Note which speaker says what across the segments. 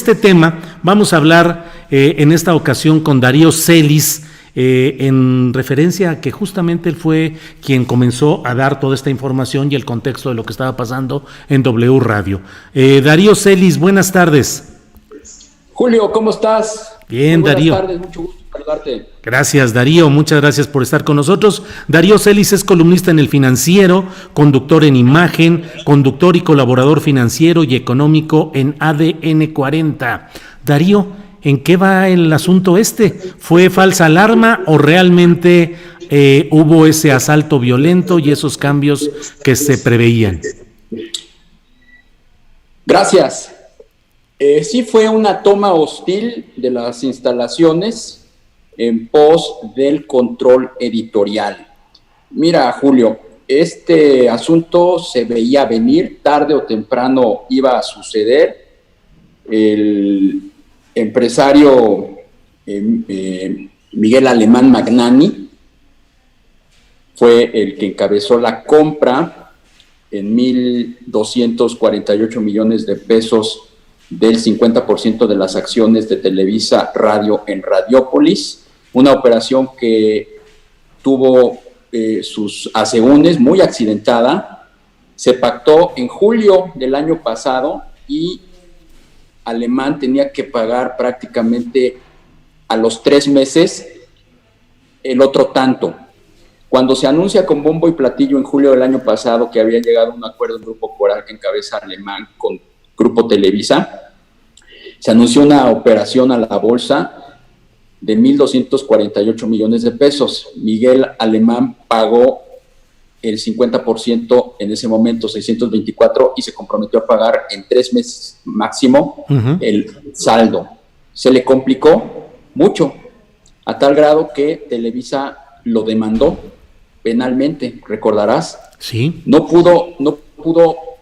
Speaker 1: este tema vamos a hablar en esta ocasión con Darío Celis, en referencia a que justamente él fue quien comenzó a dar toda esta información y el contexto de lo que estaba pasando en W Radio. Darío Celis, buenas tardes.
Speaker 2: Julio, ¿cómo estás?
Speaker 1: Bien,
Speaker 2: buenas
Speaker 1: Darío.
Speaker 2: Buenas tardes, mucho gusto saludarte.
Speaker 1: Gracias, Darío, muchas gracias por estar con nosotros. Darío Celis es columnista en El Financiero, conductor en Imagen, conductor y colaborador financiero y económico en ADN 40. Darío, ¿en qué va el asunto este? ¿Fue falsa alarma o realmente hubo ese asalto violento y esos cambios que se preveían?
Speaker 2: Gracias. Sí fue una toma hostil de las instalaciones en pos del control editorial. Mira, Julio, este asunto se veía venir, tarde o temprano iba a suceder. El empresario Miguel Alemán Magnani fue el que encabezó la compra en 1,248 millones de pesos del 50% de las acciones de Televisa Radio en Radiópolis, una operación que tuvo sus asegúnes muy accidentada. Se pactó en julio del año pasado y Alemán tenía que pagar prácticamente a los 3 meses el otro tanto. Cuando se anuncia con bombo y platillo en julio del año pasado que había llegado a un acuerdo el Grupo Coral que encabeza Alemán con Grupo Televisa, se anunció una operación a la bolsa de 1,248 millones de pesos. Miguel Alemán pagó el 50% en ese momento, 624, y se comprometió a pagar en 3 meses máximo el saldo. Se le complicó mucho, a tal grado que Televisa lo demandó penalmente, recordarás.
Speaker 1: Sí.
Speaker 2: No pudo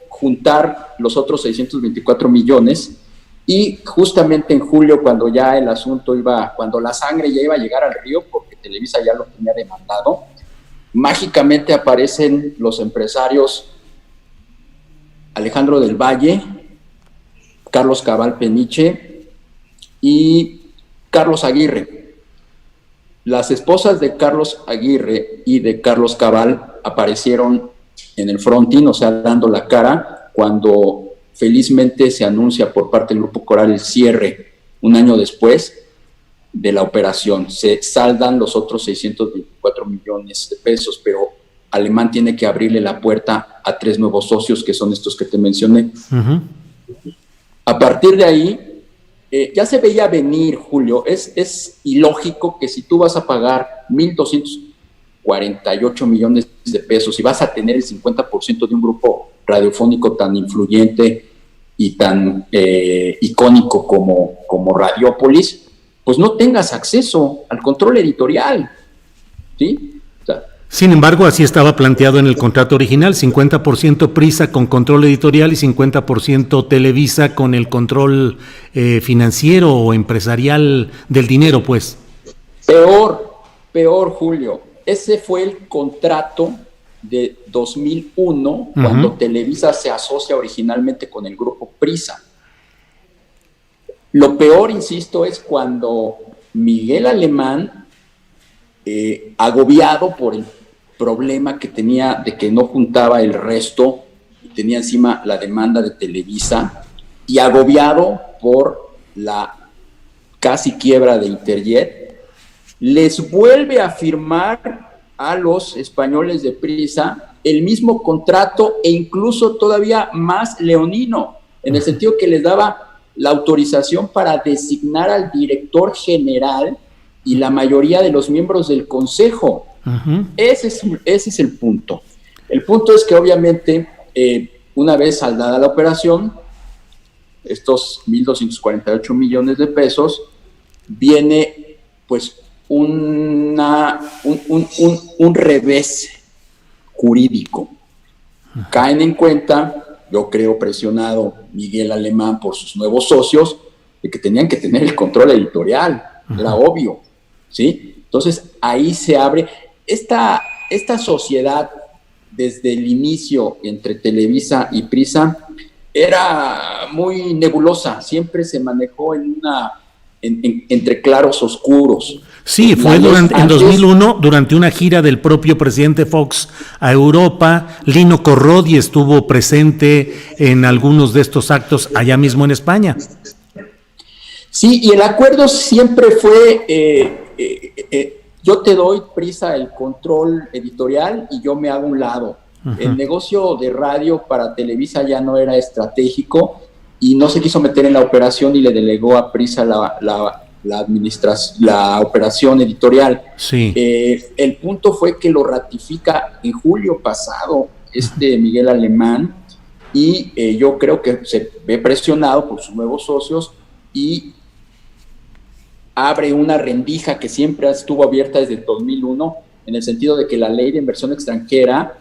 Speaker 2: juntar los otros 624 millones y justamente en julio, cuando ya el asunto cuando la sangre ya iba a llegar al río, porque Televisa ya lo tenía demandado, mágicamente aparecen los empresarios Alejandro del Valle, Carlos Cabal Peniche y Carlos Aguirre. Las esposas de Carlos Aguirre y de Carlos Cabal aparecieron en el fronting, o sea, dando la cara, cuando felizmente se anuncia por parte del Grupo Coral el cierre un año después de la operación. Se saldan los otros 624 millones de pesos, pero Alemán tiene que abrirle la puerta a 3 nuevos socios, que son estos que te mencioné. A partir de ahí, ya se veía venir, Julio. Es ilógico que si tú vas a pagar 1,248 millones de pesos y vas a tener el 50% de un grupo radiofónico tan influyente y tan icónico como Radiópolis, pues no tengas acceso al control editorial, ¿sí? O sea,
Speaker 1: sin embargo, así estaba planteado en el contrato original, 50% Prisa con control editorial y 50% Televisa con el control financiero o empresarial del dinero, pues.
Speaker 2: Peor, Julio. Ese fue el contrato de 2001, cuando Televisa se asocia originalmente con el grupo Prisa. Lo peor, insisto, es cuando Miguel Alemán, agobiado por el problema que tenía de que no juntaba el resto, y tenía encima la demanda de Televisa, y agobiado por la casi quiebra de Interjet, les vuelve a firmar a los españoles de Prisa el mismo contrato e incluso todavía más leonino, en el sentido que les daba la autorización para designar al director general y la mayoría de los miembros del consejo. Ese es el punto. El punto es que obviamente una vez saldada la operación, estos 1,248 millones de pesos, viene pues un revés jurídico. Caen en cuenta, yo creo presionado Miguel Alemán por sus nuevos socios, de que tenían que tener el control editorial, era obvio, ¿sí? Entonces ahí se abre esta sociedad desde el inicio entre Televisa y Prisa. era muy nebulosa, siempre se manejó entre claros oscuros.
Speaker 1: Sí, fue en 2001, durante una gira del propio presidente Fox a Europa. Lino Corrodi estuvo presente en algunos de estos actos allá mismo en España.
Speaker 2: Sí, y el acuerdo siempre fue, yo te doy, Prisa, el control editorial y yo me hago un lado. Uh-huh. El negocio de radio para Televisa ya no era estratégico y no se quiso meter en la operación y le delegó a Prisa la operación editorial.
Speaker 1: Sí.
Speaker 2: El punto fue que lo ratifica en julio pasado Miguel Alemán y yo creo que se ve presionado por sus nuevos socios y abre una rendija que siempre estuvo abierta desde el 2001 en el sentido de que la ley de inversión extranjera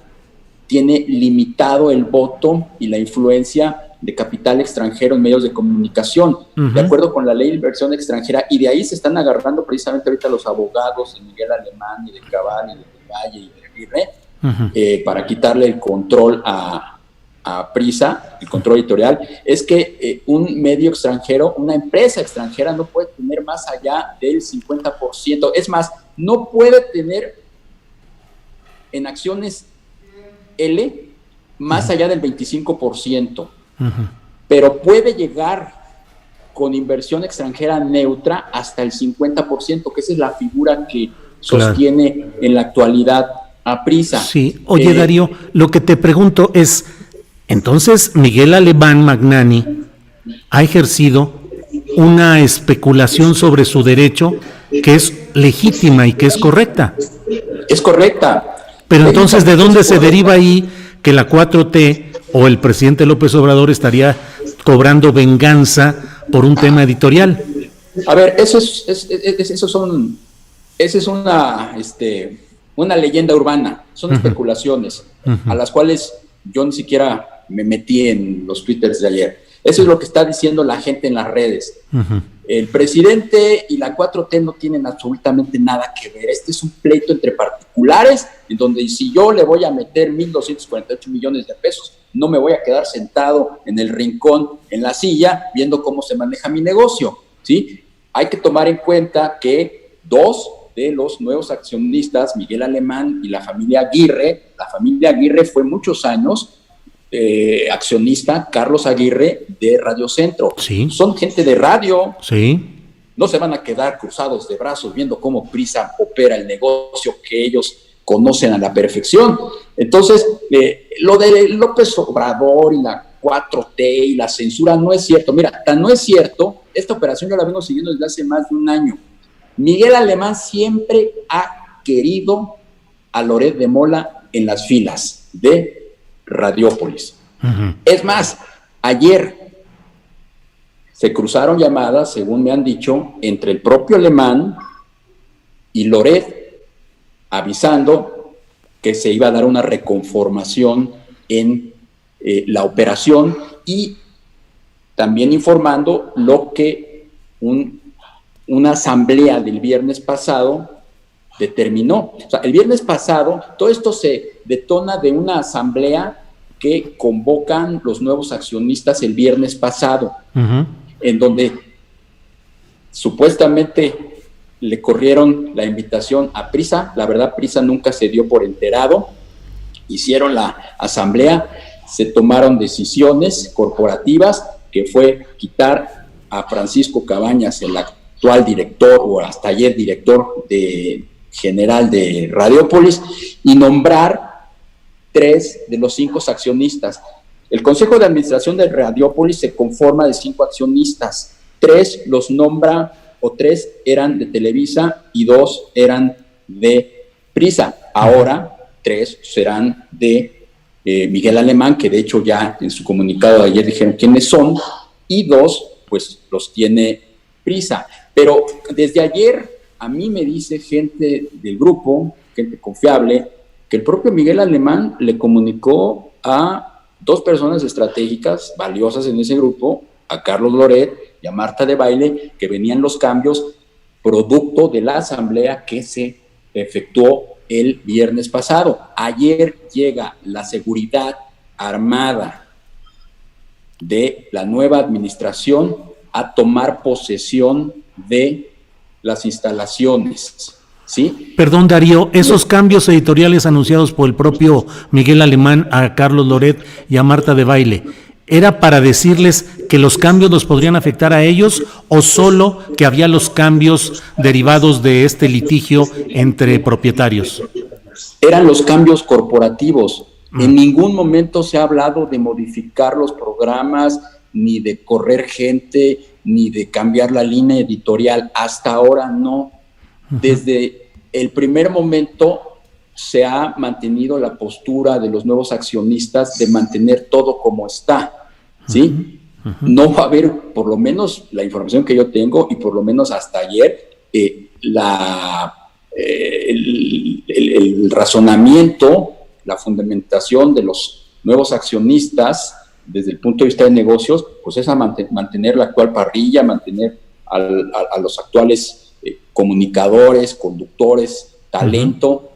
Speaker 2: tiene limitado el voto y la influencia de capital extranjero en medios de comunicación, uh-huh, de acuerdo con la ley de inversión extranjera, y de ahí se están agarrando precisamente ahorita los abogados de Miguel Alemán y de Cabal y de Valle y de Aguirre, uh-huh, para quitarle el control a Prisa, el control editorial. Es que un medio extranjero, una empresa extranjera no puede tener más allá del 50%, es más, no puede tener en acciones L más, uh-huh, allá del 25%. Uh-huh. Pero puede llegar con inversión extranjera neutra hasta el 50%, que esa es la figura que sostiene en la actualidad a Prisa.
Speaker 1: Sí, oye Darío, lo que te pregunto es, entonces Miguel Alemán Magnani ha ejercido una especulación sobre su derecho que es legítima y que es correcta.
Speaker 2: Es correcta.
Speaker 1: Pero entonces, ¿de dónde se deriva ahí que la 4T o el presidente López Obrador estaría cobrando venganza por un tema editorial?
Speaker 2: A ver, esa es una leyenda urbana, son, uh-huh, especulaciones, uh-huh, a las cuales yo ni siquiera me metí en los twitters de ayer. Eso es lo que está diciendo la gente en las redes. Uh-huh. El presidente y la 4T no tienen absolutamente nada que ver. Este es un pleito entre particulares, en donde si yo le voy a meter 1,248 millones de pesos, no me voy a quedar sentado en el rincón, en la silla, viendo cómo se maneja mi negocio, ¿sí? Hay que tomar en cuenta que dos de los nuevos accionistas, Miguel Alemán y la familia Aguirre fue muchos años accionista, Carlos Aguirre, de Radio Centro.
Speaker 1: Sí.
Speaker 2: Son gente de radio.
Speaker 1: Sí.
Speaker 2: No se van a quedar cruzados de brazos viendo cómo Prisa opera el negocio que ellos conocen a la perfección. Entonces, lo de López Obrador y la 4T y la censura no es cierto. Mira, tan no es cierto, esta operación yo la vengo siguiendo desde hace más de un año. Miguel Alemán siempre ha querido a Loret de Mola en las filas de Radiópolis. Uh-huh. Es más, ayer se cruzaron llamadas, según me han dicho, entre el propio Alemán y Loret, avisando que se iba a dar una reconformación en la operación y también informando lo que una asamblea del viernes pasado determinó. O sea, el viernes pasado, todo esto se detona de una asamblea que convocan los nuevos accionistas el viernes pasado, uh-huh, en donde supuestamente le corrieron la invitación a Prisa. La verdad, Prisa nunca se dio por enterado. Hicieron la asamblea, se tomaron decisiones corporativas, que fue quitar a Francisco Cabañas, el actual director, o hasta ayer director general de Radiópolis, y nombrar 3 de los 5 accionistas. El Consejo de Administración de Radiópolis se conforma de 5 accionistas. 3 los nombra, o 3 eran de Televisa y 2 eran de Prisa. Ahora 3 serán de Miguel Alemán, que de hecho ya en su comunicado de ayer dijeron quiénes son, y 2 pues los tiene Prisa. Pero desde ayer a mí me dice gente del grupo, gente confiable, que el propio Miguel Alemán le comunicó a 2 personas estratégicas valiosas en ese grupo, a Carlos Loret y a Marta de Baile, que venían los cambios producto de la asamblea que se efectuó el viernes pasado. Ayer llega la seguridad armada de la nueva administración a tomar posesión de las instalaciones, ¿sí?
Speaker 1: Perdón, Darío, esos cambios editoriales anunciados por el propio Miguel Alemán a Carlos Loret y a Marta de Baile, ¿era para decirles que los cambios los podrían afectar a ellos o solo que había los cambios derivados de este litigio entre propietarios?
Speaker 2: Eran los cambios corporativos. En ningún momento se ha hablado de modificar los programas, ni de correr gente, ni de cambiar la línea editorial. Hasta ahora no. Desde el primer momento se ha mantenido la postura de los nuevos accionistas de mantener todo como está, ¿sí? No va a haber, por lo menos la información que yo tengo, y por lo menos hasta ayer, el razonamiento, la fundamentación de los nuevos accionistas desde el punto de vista de negocios, pues es a mantener la actual parrilla, mantener a los actuales comunicadores, conductores, talento.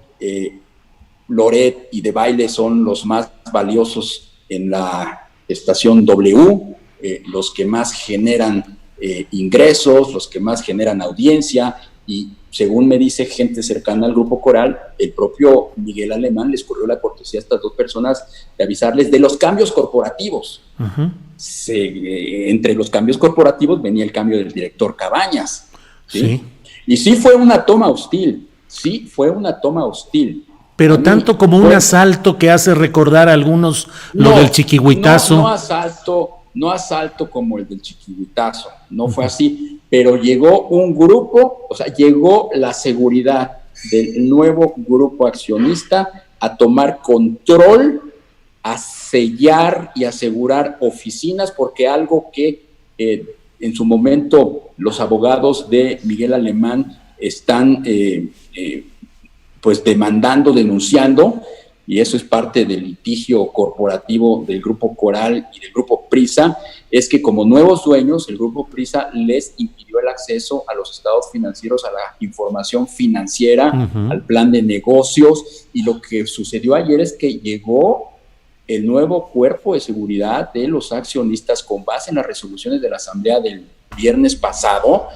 Speaker 2: Loret y de Baile son los más valiosos en la estación W, los que más generan ingresos, los que más generan audiencia, y según me dice gente cercana al Grupo Coral, el propio Miguel Alemán les corrió la cortesía a estas dos personas de avisarles de los cambios corporativos. Entre los cambios corporativos venía el cambio del director Cabañas, ¿sí? Y sí fue una toma hostil,
Speaker 1: Pero tanto como un asalto que hace recordar a algunos lo del chiquihuitazo.
Speaker 2: No asalto como el del chiquihuitazo, no fue así, pero llegó un grupo, o sea, llegó la seguridad del nuevo grupo accionista a tomar control, a sellar y asegurar oficinas, porque algo que en su momento los abogados de Miguel Alemán están pues demandando, denunciando, y eso es parte del litigio corporativo del Grupo Coral y del Grupo Prisa, es que como nuevos dueños, el Grupo Prisa les impidió el acceso a los estados financieros, a la información financiera, al plan de negocios, y lo que sucedió ayer es que llegó el nuevo cuerpo de seguridad de los accionistas con base en las resoluciones de la Asamblea del viernes pasado,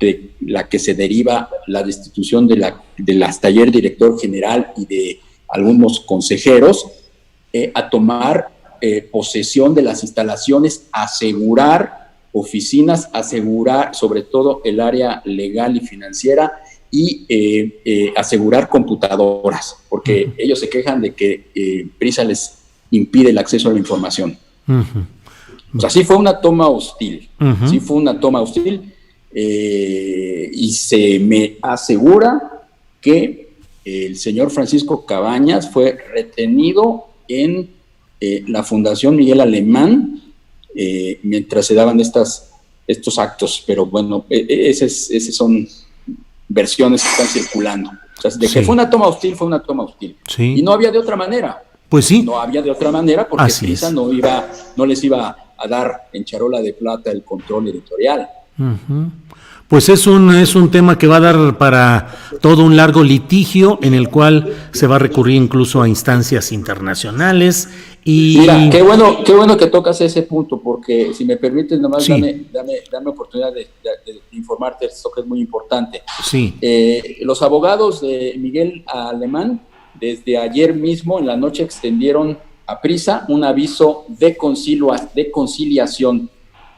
Speaker 2: de la que se deriva la destitución del hasta ayer director general y de algunos consejeros, a tomar posesión de las instalaciones, asegurar oficinas, asegurar sobre todo el área legal y financiera, y asegurar computadoras, porque ellos se quejan de que Prisa les impide el acceso a la información. O sea, sí fue una toma hostil, y se me asegura que el señor Francisco Cabañas fue retenido en la Fundación Miguel Alemán mientras se daban estos actos, pero bueno, esas son versiones que están circulando. O sea, de que fue una toma hostil, Sí. Y no había de otra manera.
Speaker 1: Pues sí.
Speaker 2: No había de otra manera, porque Prisa no les iba a dar en charola de plata el control editorial.
Speaker 1: Pues es un tema que va a dar para todo un largo litigio en el cual se va a recurrir incluso a instancias internacionales. Y
Speaker 2: mira, qué bueno que tocas ese punto, porque si me permites nomás dame oportunidad de informarte esto que es muy importante.
Speaker 1: Sí.
Speaker 2: Los abogados de Miguel Alemán desde ayer mismo en la noche extendieron a Prisa un aviso de conciliación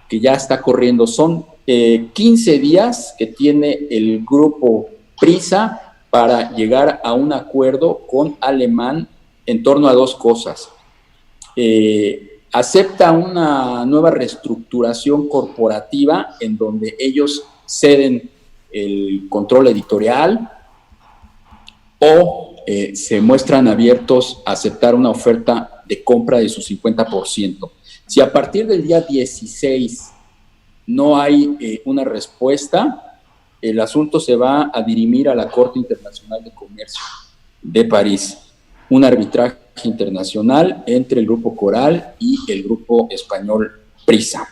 Speaker 2: que ya está corriendo. Son 15 días que tiene el grupo Prisa para llegar a un acuerdo con Alemán en torno a dos cosas. Acepta una nueva reestructuración corporativa en donde ellos ceden el control editorial, o se muestran abiertos a aceptar una oferta de compra de su 50%. Si a partir del día 16 no hay una respuesta, el asunto se va a dirimir a la Corte Internacional de Comercio de París, un arbitraje internacional entre el Grupo Coral y el Grupo Español Prisa.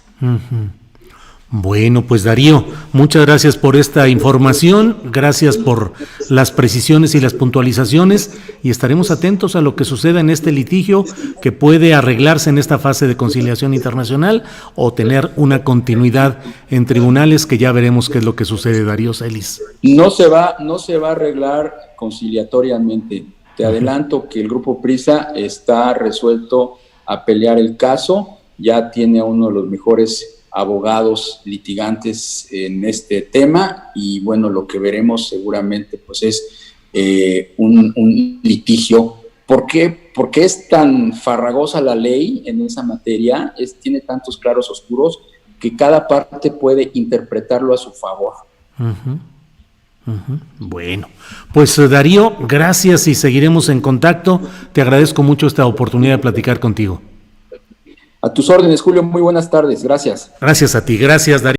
Speaker 1: Bueno, pues Darío, muchas gracias por esta información, gracias por las precisiones y las puntualizaciones y estaremos atentos a lo que suceda en este litigio que puede arreglarse en esta fase de conciliación internacional o tener una continuidad en tribunales, que ya veremos qué es lo que sucede, Darío Celis.
Speaker 2: No se va a arreglar conciliatoriamente. Te adelanto que el Grupo Prisa está resuelto a pelear el caso, ya tiene a uno de los mejores abogados litigantes en este tema y bueno, lo que veremos seguramente pues es un litigio. ¿Por qué es tan farragosa la ley en esa materia? Tiene tantos claros oscuros que cada parte puede interpretarlo a su favor.
Speaker 1: Bueno, pues Darío, gracias y seguiremos en contacto. Te agradezco mucho esta oportunidad de platicar contigo.
Speaker 2: A tus órdenes, Julio, muy buenas tardes, gracias.
Speaker 1: Gracias a ti, gracias Darío.